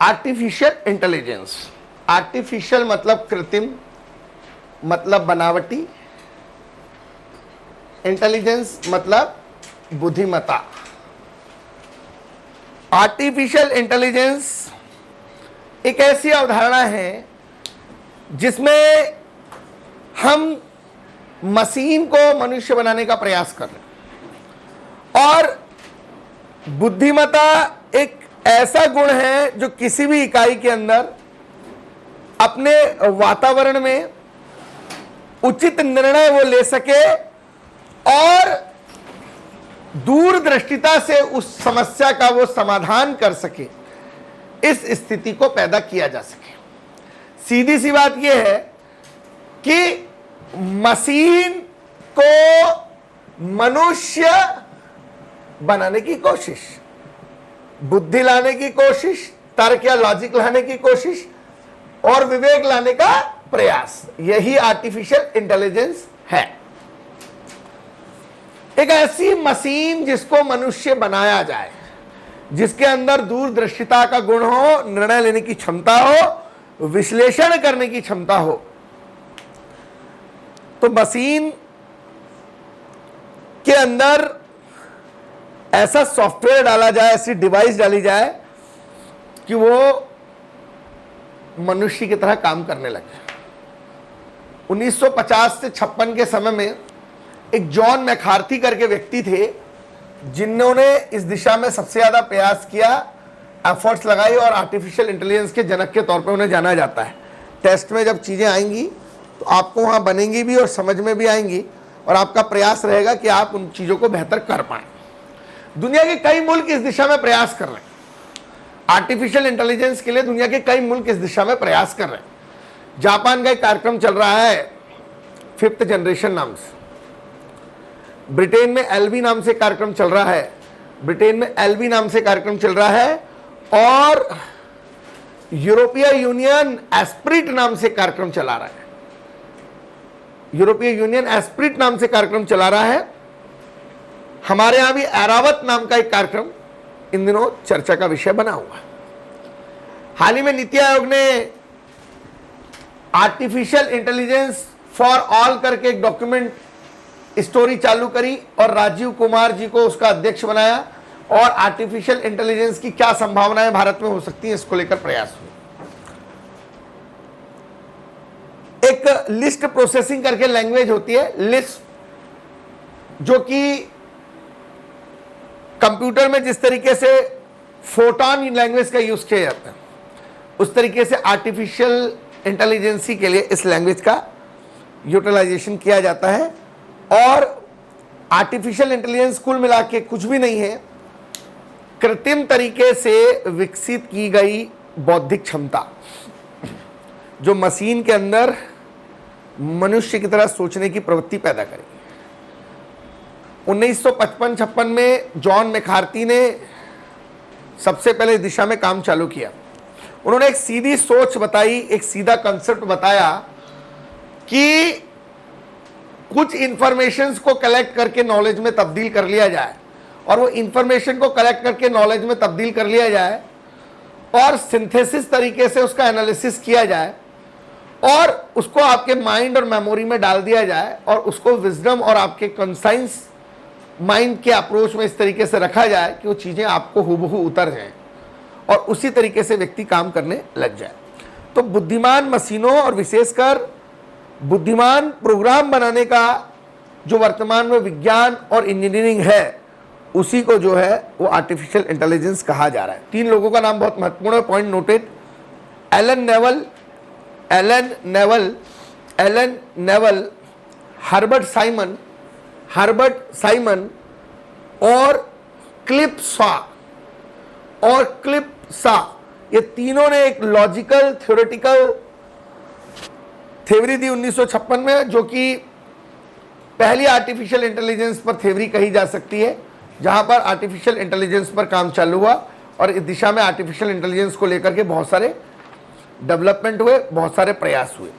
Artificial intelligence. Artificial मतलब कृत्रिम, मतलब बनावटी। इंटेलिजेंस मतलब बुद्धिमत्ता। आर्टिफिशियल इंटेलिजेंस एक ऐसी अवधारणा है जिसमें हम मशीन को मनुष्य बनाने का प्रयास कर रहे हैं, और बुद्धिमत्ता एक ऐसा गुण है जो किसी भी इकाई के अंदर अपने वातावरण में उचित निर्णय वो ले सके और दूरदृष्टिता से उस समस्या का वो समाधान कर सके, इस स्थिति को पैदा किया जा सके। सीधी सी बात यह है कि मशीन को मनुष्य बनाने की कोशिश, बुद्धि लाने की कोशिश, तर्क या लॉजिक लाने की कोशिश और विवेक लाने का प्रयास, यही आर्टिफिशियल इंटेलिजेंस है। एक ऐसी मशीन जिसको मनुष्य बनाया जाए, जिसके अंदर दूरदृष्टिता का गुण हो, निर्णय लेने की क्षमता हो, विश्लेषण करने की क्षमता हो। तो मशीन के अंदर ऐसा सॉफ्टवेयर डाला जाए, ऐसी डिवाइस डाली जाए कि वो मनुष्य की तरह काम करने लगे। 1950 से 56 के समय में एक जॉन मैकार्थी करके व्यक्ति थे जिन्होंने इस दिशा में सबसे ज्यादा प्रयास किया, एफर्ट्स लगाई, और आर्टिफिशियल इंटेलिजेंस के जनक के तौर पे उन्हें जाना जाता है। टेस्ट में जब चीजें आएंगी तो आपको वहां बनेंगी भी और समझ में भी आएंगी, और आपका प्रयास रहेगा कि आप उन चीजों को बेहतर कर पाए। दुनिया के कई मुल्क इस दिशा में प्रयास कर रहे हैं। आर्टिफिशियल इंटेलिजेंस के लिए दुनिया के कई मुल्क इस दिशा में प्रयास कर रहे हैं। जापान का एक कार्यक्रम चल रहा है 5th जनरेशन नाम से। ब्रिटेन में एलबी नाम से कार्यक्रम चल रहा है। ब्रिटेन में एलबी नाम से कार्यक्रम चल रहा है, और यूरोपीय यूनियन एस्प्रिट नाम से कार्यक्रम चला रहा है। यूरोपीय यूनियन एस्प्रिट नाम से कार्यक्रम चला रहा है। हमारे यहां भी ऐरावत नाम का एक कार्यक्रम इन दिनों चर्चा का विषय बना हुआ है। हाल ही में नीति आयोग ने आर्टिफिशियल इंटेलिजेंस फॉर ऑल करके एक डॉक्यूमेंट स्टोरी चालू करी और राजीव कुमार जी को उसका अध्यक्ष बनाया, और आर्टिफिशियल इंटेलिजेंस की क्या संभावनाएं भारत में हो सकती हैं इसको लेकर प्रयास हुए। एक लिस्ट प्रोसेसिंग करके लैंग्वेज होती है, लिस्ट, जो कि कंप्यूटर में जिस तरीके से फोटॉन लैंग्वेज का यूज किया जाता है, उस तरीके से आर्टिफिशियल इंटेलिजेंसी के लिए इस लैंग्वेज का यूटिलाइजेशन किया जाता है। और आर्टिफिशियल इंटेलिजेंस कुल मिला के कुछ भी नहीं है, कृत्रिम तरीके से विकसित की गई बौद्धिक क्षमता जो मशीन के अंदर मनुष्य की तरह सोचने की प्रवृत्ति पैदा करेगी। 1955-56 में जॉन मैकार्थी ने सबसे पहले इस दिशा में काम चालू किया। उन्होंने एक सीधी सोच बताई, एक सीधा कंसेप्ट बताया कि कुछ इंफॉर्मेशंस को कलेक्ट करके नॉलेज में तब्दील कर लिया जाए, और वो इंफॉर्मेशन को कलेक्ट करके नॉलेज में तब्दील कर लिया जाए, और सिंथेसिस तरीके से उसका एनालिसिस किया जाए, और उसको आपके माइंड और मेमोरी में डाल दिया जाए, और उसको विजडम और आपके कॉन्साइंस माइंड के अप्रोच में इस तरीके से रखा जाए कि वो चीजें आपको हुबहू उतर जाएं, और उसी तरीके से व्यक्ति काम करने लग जाए। तो बुद्धिमान मशीनों और विशेषकर बुद्धिमान प्रोग्राम बनाने का जो वर्तमान में विज्ञान और इंजीनियरिंग है, उसी को जो है वो आर्टिफिशियल इंटेलिजेंस कहा जा रहा है। 3 लोगों का नाम बहुत महत्वपूर्ण है, point noted. Allen Newell, Herbert Simon और क्लिप सा, ये तीनों ने एक लॉजिकल थ्योरेटिकल थ्योरी दी 1956 में, जो कि पहली आर्टिफिशियल इंटेलिजेंस पर थ्योरी कही जा सकती है, जहां पर आर्टिफिशियल इंटेलिजेंस पर काम चालू हुआ, और इस दिशा में आर्टिफिशियल इंटेलिजेंस को लेकर के बहुत सारे डेवलपमेंट हुए, बहुत सारे प्रयास हुए।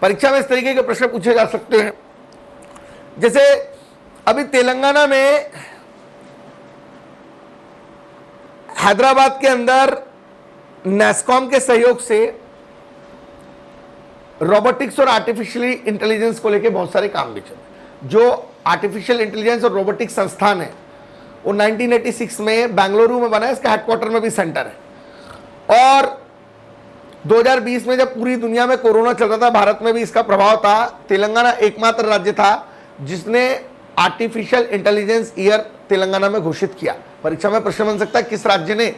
परीक्षा में इस तरीके के प्रश्न पूछे जा सकते हैं, जैसे अभी तेलंगाना में हैदराबाद के अंदर नेस्कॉम के सहयोग से रोबोटिक्स और आर्टिफिशियल इंटेलिजेंस को लेकर बहुत सारे काम भी चले। जो आर्टिफिशियल इंटेलिजेंस और रोबोटिक्स संस्थान है वो 1986 में बेंगलुरु में बना है, इसका हेडक्वार्टर में भी सेंटर है। और 2020 में जब पूरी दुनिया में कोरोना चल रहा था, भारत में भी इसका प्रभाव था। तेलंगाना एकमात्र राज्य था जिसने आर्टिफिशियल इंटेलिजेंस ईयर तेलंगाना में घोषित किया। परीक्षा में प्रश्न बन सकता है किस राज्य ने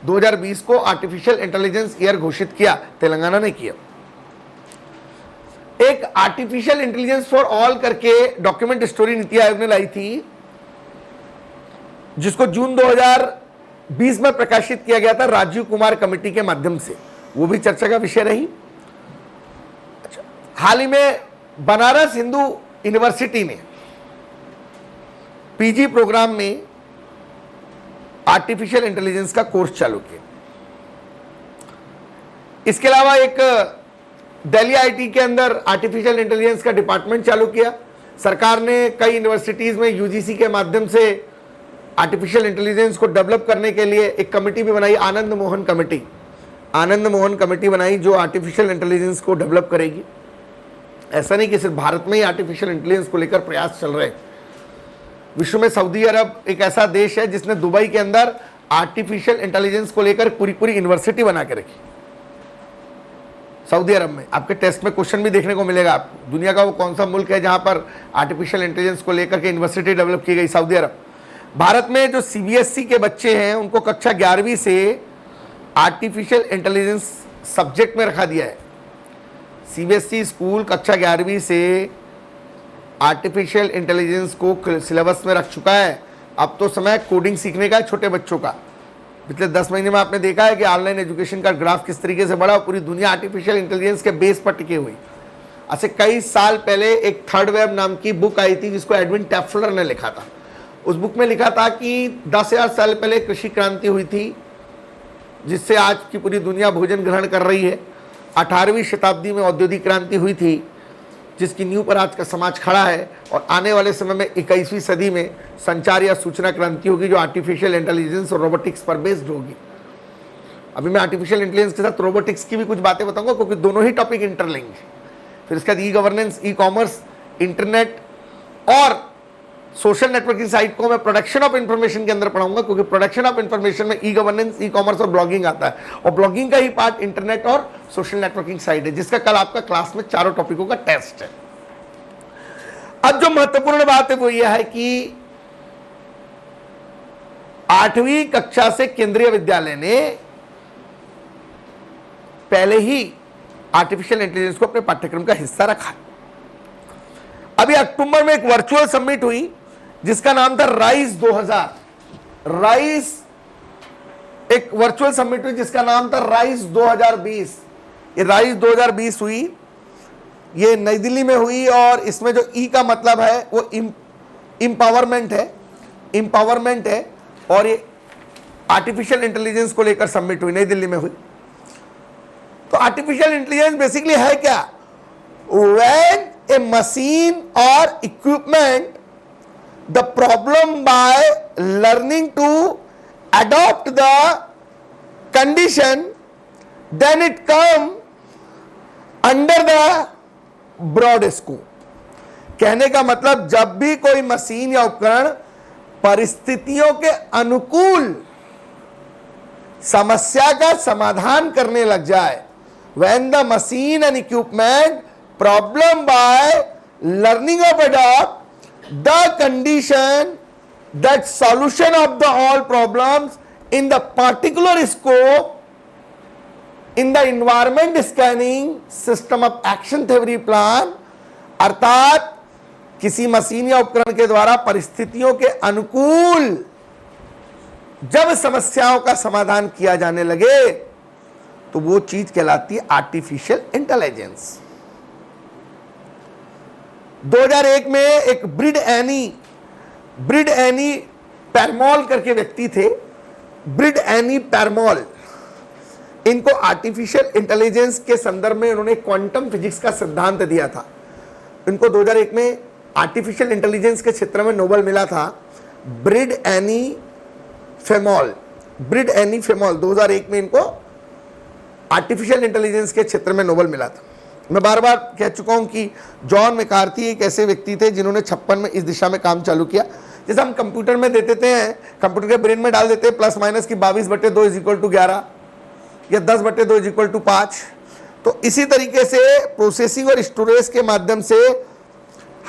2020 को आर्टिफिशियल इंटेलिजेंस ईयर घोषित किया? तेलंगाना ने किया। एक आर्टिफिशियल इंटेलिजेंस फॉर ऑल करके डॉक्यूमेंट स्टोरी नीति आयोग ने लाई थी, जिसको जून 2020 में प्रकाशित किया गया था राजीव कुमार कमेटी के माध्यम से। वो भी चर्चा का विषय रही। अच्छा, हाल ही में बनारस हिंदू यूनिवर्सिटी ने पीजी प्रोग्राम में आर्टिफिशियल इंटेलिजेंस का कोर्स चालू किया। इसके अलावा एक दिल्ली आईटी के अंदर आर्टिफिशियल इंटेलिजेंस का डिपार्टमेंट चालू किया। सरकार ने कई यूनिवर्सिटीज में यूजीसी के माध्यम से आर्टिफिशियल इंटेलिजेंस को डेवलप करने के लिए एक कमेटी भी बनाई, आनंद मोहन कमेटी बनाई, जो आर्टिफिशियल इंटेलिजेंस को डेवलप करेगी। ऐसा नहीं कि सिर्फ भारत में ही आर्टिफिशियल इंटेलिजेंस को लेकर प्रयास चल रहे हैं। विश्व में सऊदी अरब एक ऐसा देश है जिसने दुबई के अंदर आर्टिफिशियल इंटेलिजेंस को लेकर पूरी यूनिवर्सिटी बना के रखी। सऊदी अरब में आपके टेस्ट में क्वेश्चन भी देखने को मिलेगा आपको, दुनिया का वो कौन सा मुल्क है जहां पर आर्टिफिशियल इंटेलिजेंस को लेकर के यूनिवर्सिटी डेवलप की गई? सऊदी अरब। भारत में जो सीबीएसई के बच्चे हैं उनको कक्षा 11वीं से आर्टिफिशियल इंटेलिजेंस सब्जेक्ट में रखा दिया है। सीबीएसई स्कूल कक्षा 11वीं से आर्टिफिशियल इंटेलिजेंस को सिलेबस में रख चुका है। अब तो समय कोडिंग सीखने का है छोटे बच्चों का। पिछले 10 महीने में आपने देखा है कि ऑनलाइन एजुकेशन का ग्राफ किस तरीके से बढ़ा और पूरी दुनिया आर्टिफिशियल इंटेलिजेंस के बेस पर टिकी हुई। ऐसे कई साल पहले एक थर्ड वेब नाम की बुक आई थी जिसको एडविन टैफलर ने लिखा था। उस बुक में लिखा था कि 10,000 साल पहले कृषि क्रांति हुई थी जिससे आज की पूरी दुनिया भोजन ग्रहण कर रही है। 18वीं शताब्दी में औद्योगिक क्रांति हुई थी जिसकी नींव पर आज का समाज खड़ा है। और आने वाले समय में 21वीं सदी में संचार या सूचना क्रांति होगी जो आर्टिफिशियल इंटेलिजेंस और रोबोटिक्स पर बेस्ड होगी। अभी मैं आर्टिफिशियल इंटेलिजेंस के साथ रोबोटिक्स की भी कुछ बातें बताऊंगा क्योंकि दोनों ही टॉपिक इंटरलिंक है। फिर इसके बाद e governance, e commerce, internet और सोशल नेटवर्किंग साइट को मैं प्रोडक्शन ऑफ इंफॉर्मेशन के अंदर पढ़ाऊंगा क्योंकि प्रोडक्शन ऑफ इंफॉर्मेशन में ई गवर्नेंस, ई कॉमर्स और ब्लॉगिंग आता है। और ब्लॉगिंग का ही पार्ट इंटरनेट और सोशल नेटवर्किंग साइट है जिसका कल आपका क्लास में चारों टॉपिकों का टेस्ट है। अब जो महत्वपूर्ण बात है वो यह है कि 8वीं कक्षा से केंद्रीय विद्यालय ने पहले ही आर्टिफिशियल इंटेलिजेंस को अपने पाठ्यक्रम का हिस्सा रखा है। अभी अक्टूबर में एक वर्चुअल समिट हुई जिसका नाम था राइज 2000। एक वर्चुअल समिट हुई जिसका नाम था राइज 2020। ये राइज 2020 हुई, ये नई दिल्ली में हुई और इसमें जो ई का मतलब है वो इम्पावरमेंट है और ये आर्टिफिशियल इंटेलिजेंस को लेकर समिट हुई, नई दिल्ली में हुई। तो आर्टिफिशियल इंटेलिजेंस बेसिकली है क्या? When a machine or equipment the problem by learning to adopt the condition then it come under the broad scope। कहने का मतलब जब भी कोई मशीन या उपकरण परिस्थितियों के अनुकूल समस्या का समाधान करने लग जाए, when the machine and equipment problem by learning of adopt the condition that solution of the all problems in the particular scope in the environment scanning system of action theory plan। अर्थात किसी machine या उपकरण के द्वारा परिस्थितियों के अनुकूल जब समस्याओं का समाधान किया जाने लगे तो वो चीज कहलाती है आर्टिफिशियल इंटेलिजेंस। 2001 में एक ब्रिड एनी पैरमॉल करके व्यक्ति थे, ब्रिड एनी पैरमॉल। इनको आर्टिफिशियल इंटेलिजेंस के संदर्भ में उन्होंने क्वांटम फिजिक्स का सिद्धांत दिया था। इनको 2001 में आर्टिफिशियल इंटेलिजेंस के क्षेत्र में नोबेल मिला था। ब्रिड एनी फेमॉल 2001 में इनको आर्टिफिशियल इंटेलिजेंस के क्षेत्र में नोबेल मिला था। मैं बार बार कह चुका हूं कि जॉन मैकार्थी एक ऐसे व्यक्ति थे जिन्होंने 56 में इस दिशा में काम चालू किया। जैसे हम कंप्यूटर में दे देते हैं, कंप्यूटर के ब्रेन में डाल देते हैं प्लस माइनस की 22/2 = 11 या 10/2 = 5। तो इसी तरीके से प्रोसेसिंग और स्टोरेज के माध्यम से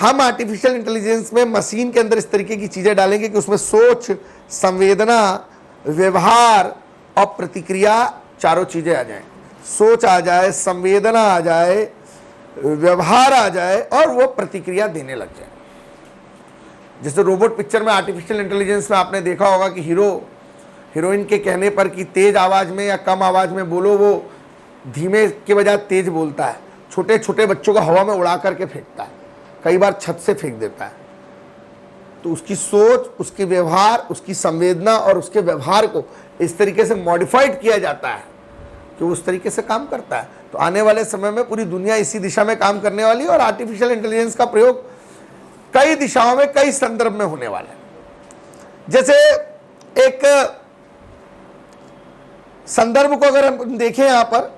हम आर्टिफिशियल इंटेलिजेंस में मशीन के अंदर इस तरीके की चीजें डालेंगे कि उसमें सोच, संवेदना, व्यवहार और प्रतिक्रिया चारों चीजें आ जाएं। सोच आ जाए, संवेदना आ जाए, व्यवहार आ जाए और वो प्रतिक्रिया देने लग जाए। जैसे रोबोट पिक्चर में आर्टिफिशियल इंटेलिजेंस में आपने देखा होगा कि हीरोइन के कहने पर कि तेज आवाज में या कम आवाज में बोलो, वो धीमे के बजाय तेज बोलता है। छोटे छोटे बच्चों को हवा में उड़ा करके फेंकता है, कई बार छत से फेंक देता है। तो उसकी सोच, उसके व्यवहार, उसकी संवेदना और उसके व्यवहार को इस तरीके से मॉडिफाइड किया जाता है कि उस तरीके से काम करता है। तो आने वाले समय में पूरी दुनिया इसी दिशा में काम करने वाली है और आर्टिफिशियल इंटेलिजेंस का प्रयोग कई दिशाओं में, कई संदर्भ में होने वाला है। जैसे एक संदर्भ को अगर हम देखें यहां पर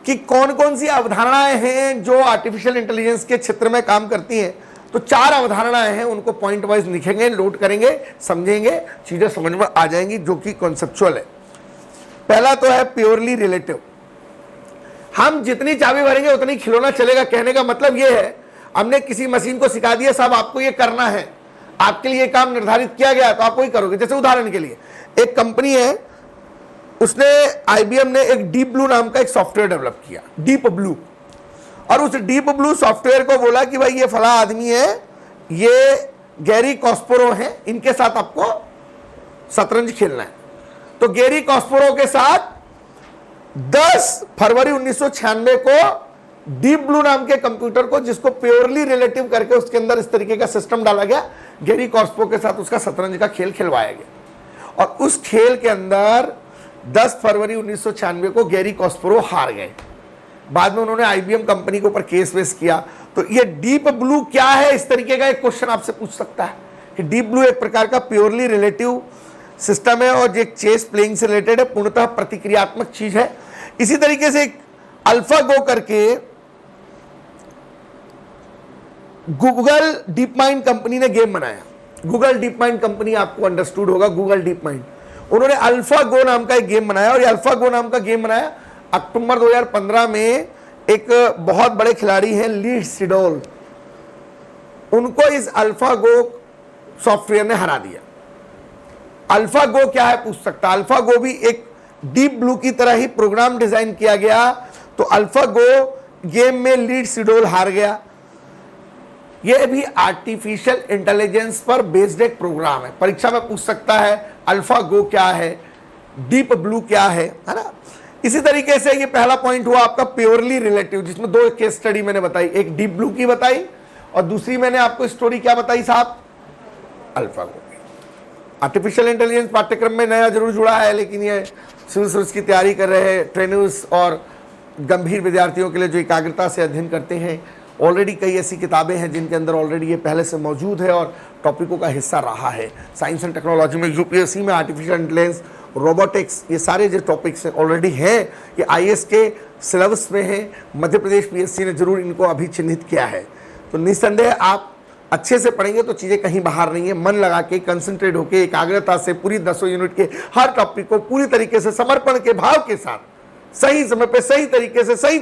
कि कौन कौन सी अवधारणाएं हैं जो आर्टिफिशियल इंटेलिजेंस के क्षेत्र में काम करती हैं, तो 4 अवधारणाएं हैं। उनको पॉइंट वाइज लिखेंगे, नोट करेंगे, समझेंगे, चीजें समझ में आ जाएंगी जो कि कॉन्सेप्चुअल है। पहला तो है प्योरली रिलेटिव। हम जितनी चाबी भरेंगे उतनी खिलौना चलेगा। कहने का मतलब यह है, हमने किसी मशीन को सिखा दिया साहब आपको ये करना है, आपके लिए काम निर्धारित किया गया तो आप वही करोगे। जैसे उदाहरण के लिए एक कंपनी है, उसने IBM ने एक डीप ब्लू नाम का एक सॉफ्टवेयर डेवलप किया, डीप ब्लू। और उस डीप ब्लू सॉफ्टवेयर को बोला कि भाई ये फला आदमी है, ये गैरी कॉस्परो है, इनके साथ आपको शतरंज खेलना है। तो गैरी कॉस्परो के साथ 10 फरवरी 1996 को डीप ब्लू नाम के कंप्यूटर को, जिसको प्योरली रिलेटिव करके उसके अंदर इस तरीके का सिस्टम डाला गया, गैरी कॉस्परो के साथ उसका शतरंज का खेल खिलवाया गया। और उस खेल के अंदर 10 फरवरी 1996 को गैरी कॉस्परो हार गए। बाद में उन्होंने IBM कंपनी के ऊपर केस वेस किया। तो ये डीप ब्लू क्या है, इस तरीके का एक क्वेश्चन आपसे पूछ सकता है कि डीप ब्लू एक प्रकार का प्योरली रिलेटिव सिस्टम है और जो चेस प्लेइंग से रिलेटेड है, पूर्णतः प्रतिक्रियात्मक चीज है। इसी तरीके से एक अल्फा गो करके गूगल डीप माइंड कंपनी ने गेम बनाया। गूगल डीप माइंड कंपनी आपको अंडरस्टूड होगा, गूगल डीप माइंड। उन्होंने अल्फा गो नाम का एक गेम बनाया और ये अल्फा गो नाम का गेम बनाया अक्टूबर 2015 में। एक बहुत बड़े खिलाड़ी हैं ली सिडोल, उनको इस अल्फा गो सॉफ्टवेयर ने हरा दिया। अल्फा गो क्या है पूछ सकता है। अल्फा गो भी एक डीप ब्लू की तरह ही प्रोग्राम डिजाइन किया गया। तो अल्फा गो गेम में ली सिडोल हार गया। यह भी आर्टिफिशियल इंटेलिजेंस पर बेस्ड एक प्रोग्राम है। परीक्षा में पूछ सकता है अल्फा गो क्या है, डीप ब्लू क्या है ना। इसी तरीके से ये पहला पॉइंट हुआ आपका प्योरली रिलेटिव, जिसमें 2 केस स्टडी मैंने बताई, एक डीप ब्लू की बताई और दूसरी मैंने आपको स्टोरी क्या बताई साहब, अल्फा गो की। आर्टिफिशियल इंटेलिजेंस पाठ्यक्रम में नया जरूर जुड़ा है, लेकिन ये सिविल सर्विस की तैयारी कर रहे हैं ट्रेनर्स और गंभीर विद्यार्थियों के लिए जो एकाग्रता से अध्ययन करते हैं, ऑलरेडी कई ऐसी किताबें हैं जिनके अंदर ऑलरेडी ये पहले से मौजूद है और टॉपिकों का हिस्सा रहा है। साइंस एंड टेक्नोलॉजी में, UPSC में आर्टिफिशियल इंटेलिजेंस, रोबोटिक्स, ये सारे जो टॉपिक्स ऑलरेडी हैं, ये IAS के सिलेबस में है। मध्य प्रदेश PSC ने जरूर इनको अभी चिन्हित किया है। तो निस्संदेह आप अच्छे से पढ़ेंगे तो चीज़ें कहीं बाहर नहीं है। मन लगा के, कंसंट्रेट होकर, एकाग्रता से पूरी 10 यूनिट के हर टॉपिक को पूरी तरीके से समर्पण के भाव के साथ, सही समय पे, सही तरीके से, सही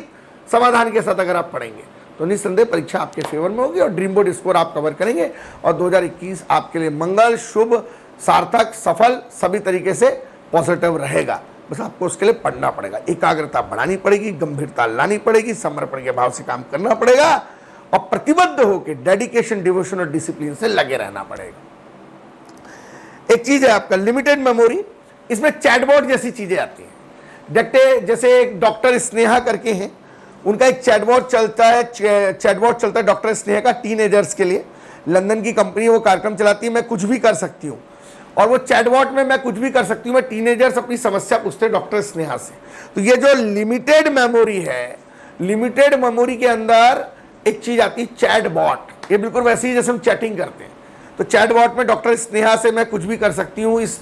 समाधान के साथ अगर आप पढ़ेंगे तो निस्संदेह परीक्षा आपके फेवर में होगी और ड्रीम बोर्ड स्कोर आप कवर करेंगे और 2021 आपके लिए मंगल, शुभ, सार्थक, सफल सभी तरीके से पॉजिटिव रहेगा। बस आपको उसके लिए पढ़ना पड़ेगा, एकाग्रता बढ़ानी पड़ेगी, गंभीरता लानी पड़ेगी, समर्पण के भाव से काम करना पड़ेगा और प्रतिबद्ध होकर डेडिकेशन, डिवोशन और डिसिप्लिन से लगे रहना पड़ेगा। एक चीज है आपका लिमिटेड मेमोरी, इसमें चैटबॉट जैसी चीजें आती हैं। जैसे एक डॉक्टर स्नेहा करके हैं, उनका एक चैटबॉट चलता है डॉक्टर स्नेहा का, टीनेजर्स के लिए। लंदन की कंपनी वो कार्यक्रम चलाती है, मैं कुछ भी कर सकती हूँ। और वो चैटबॉट में मैं कुछ भी कर सकती हूँ, मैं टीनेजर्स अपनी समस्या पूछते हैं डॉक्टर स्नेहा से। तो ये जो लिमिटेड मेमोरी है, लिमिटेड मेमोरी के अंदर एक चीज आती है चैटबॉट। ये बिल्कुल वैसे ही जैसे हम चैटिंग करते हैं। तो चैटबॉट में डॉक्टर स्नेहा से मैं कुछ भी कर सकती हूँ। इस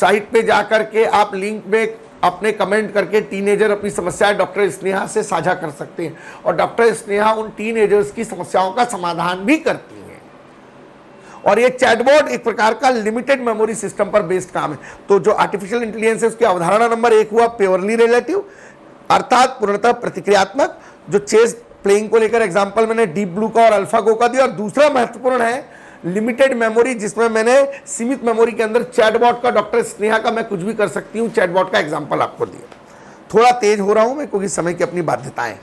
साइट पे जाकर के आप लिंक में अपने कमेंट करके टीनेजर अपनी समस्याएं डॉक्टर स्नेहा से साझा कर सकते हैं और डॉक्टर स्नेहा उन टीनेजर्स की समस्याओं का समाधान भी करती हैं। और ये चैटबॉट एक प्रकार का लिमिटेड मेमोरी सिस्टम पर बेस्ड काम है। तो जो आर्टिफिशियल इंटेलिजेंस है उसकी अवधारणा नंबर 1 हुआ प्योरली रिलेटिव, अर्थात पूर्णतः प्रतिक्रियात्मक। जो चेस प्लेइंग को लेकर एग्जांपल मैंने डीप ब्लू का और अल्फागो का दिया। और दूसरा महत्वपूर्ण है लिमिटेड मेमोरी, जिसमें मैंने सीमित मेमोरी के अंदर चैटबॉट का, डॉक्टर स्नेहा का मैं कुछ भी कर सकती हूं, चैटबॉट का एग्जांपल आपको दिया। थोड़ा तेज हो रहा हूं मैं क्योंकि समय की अपनी बाध्यताएं।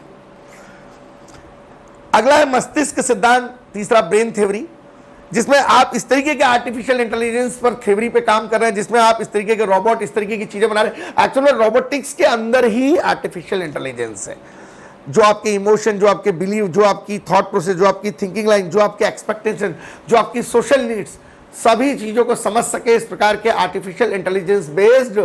अगला है मस्तिष्क सिद्धांत, तीसरा ब्रेन थ्योरी, जिसमें आप इस तरीके के आर्टिफिशियल इंटेलिजेंस पर थ्योरी पे काम कर रहे हैं, जिसमें आप इस तरीके के रोबोट, इस तरीके की चीजें बना रहे हैं। एक्चुअली रोबोटिक्स के अंदर ही आर्टिफिशियल इंटेलिजेंस है। जो आपके इमोशन, जो आपके बिलीव, जो आपकी थॉट प्रोसेस, जो आपकी थिंकिंग लाइन, जो आपके एक्सपेक्टेशन, जो आपकी सोशल नीड्स, सभी चीजों को समझ सके, इस प्रकार के आर्टिफिशियल इंटेलिजेंस बेस्ड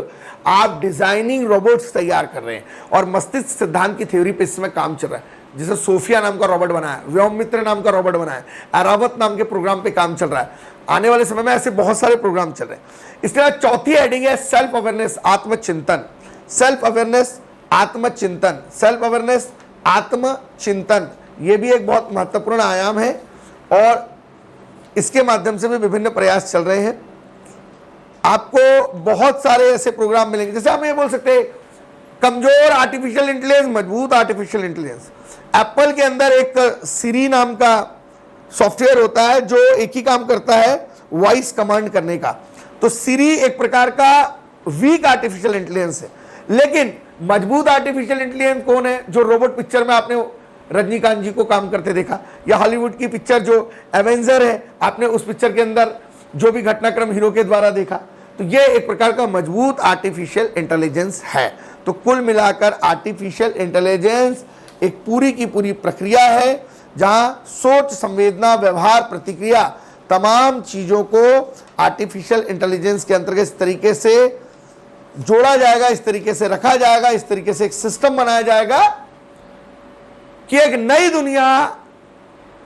आप डिजाइनिंग रोबोट्स तैयार कर रहे हैं। और मस्तिष्क सिद्धांत की थ्योरी पे इसमें काम चल रहा है, जिसे सोफिया नाम का रोबोट बना है, व्योममित्र नाम का रोबोट बना है, एरावत नाम के प्रोग्राम पे काम चल रहा है। आने वाले समय में ऐसे बहुत सारे प्रोग्राम चल रहे हैं। इसके बाद चौथी हेडिंग है सेल्फ अवेयरनेस, आत्मचिंतन। सेल्फ अवेयरनेस, आत्मचिंतन, सेल्फ अवेयरनेस, आत्मचिंतन, ये भी एक बहुत महत्वपूर्ण आयाम है और इसके माध्यम से भी विभिन्न प्रयास चल रहे हैं। आपको बहुत सारे ऐसे प्रोग्राम मिलेंगे, जैसे हम ये बोल सकते हैं कमजोर आर्टिफिशियल इंटेलिजेंस, मजबूत आर्टिफिशियल इंटेलिजेंस। एप्पल के अंदर एक सिरी नाम का सॉफ्टवेयर होता है जो एक ही काम करता है, वॉइस कमांड करने का। तो सिरी एक प्रकार का वीक आर्टिफिशियल इंटेलिजेंस है। लेकिन मजबूत आर्टिफिशियल इंटेलिजेंस कौन है? जो रोबोट पिक्चर में आपने रजनीकांत जी को काम करते देखा, या हॉलीवुड की पिक्चर जो एवेंजर है, आपने उस पिक्चर के अंदर जो भी घटनाक्रम हीरो के द्वारा देखा, तो ये एक प्रकार का मजबूत आर्टिफिशियल इंटेलिजेंस है। तो कुल मिलाकर आर्टिफिशियल इंटेलिजेंस एक पूरी की पूरी प्रक्रिया है जहां सोच, संवेदना, व्यवहार, प्रतिक्रिया, तमाम चीजों को आर्टिफिशियल इंटेलिजेंस के अंतर्गत इस तरीके से जोड़ा जाएगा, इस तरीके से रखा जाएगा, इस तरीके से एक सिस्टम बनाया जाएगा कि एक नई दुनिया,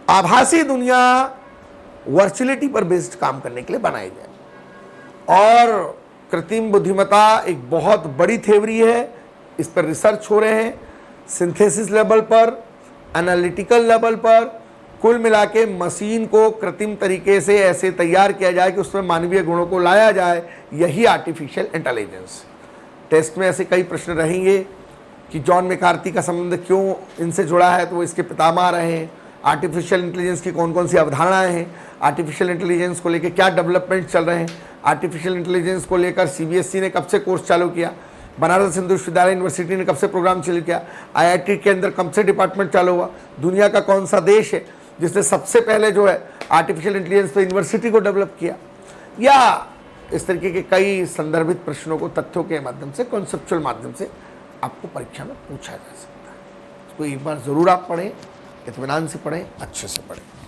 आभासी दुनिया, वर्चुअलिटी पर बेस्ड काम करने के लिए बनाई जाए। और कृत्रिम बुद्धिमत्ता एक बहुत बड़ी थ्योरी है, इस पर रिसर्च हो रहे हैं सिंथेसिस लेवल पर, एनालिटिकल लेवल पर। कुल मिला के मशीन को कृत्रिम तरीके से ऐसे तैयार किया जाए कि उसमें मानवीय गुणों को लाया जाए, यही आर्टिफिशियल इंटेलिजेंस। टेस्ट में ऐसे कई प्रश्न रहेंगे कि जॉन मैकार्थी का संबंध क्यों इनसे जुड़ा है, तो वो इसके पितामह रहे हैं। आर्टिफिशियल इंटेलिजेंस की कौन कौन सी अवधारणाएं हैं, आर्टिफिशियल इंटेलिजेंस को लेकर क्या डेवलपमेंट चल रहे हैं, आर्टिफिशियल इंटेलिजेंस को लेकर सीबीएसई ने कब से कोर्स चालू किया, बनारस हिंदू विश्वविद्यालय यूनिवर्सिटी ने कब से प्रोग्राम चालू किया, आईआईटी के अंदर कब से डिपार्टमेंट चालू हुआ, दुनिया का कौन सा देश है जिसने सबसे पहले जो है आर्टिफिशियल इंटेलिजेंस पे यूनिवर्सिटी को डेवलप किया, या इस तरीके के कई संदर्भित प्रश्नों को तथ्यों के माध्यम से, कॉन्सेप्चुअल माध्यम से आपको परीक्षा में पूछा जा सकता है। इसको एक बार जरूर आप पढ़ें, इत्मीनान से पढ़ें, अच्छे से पढ़ें।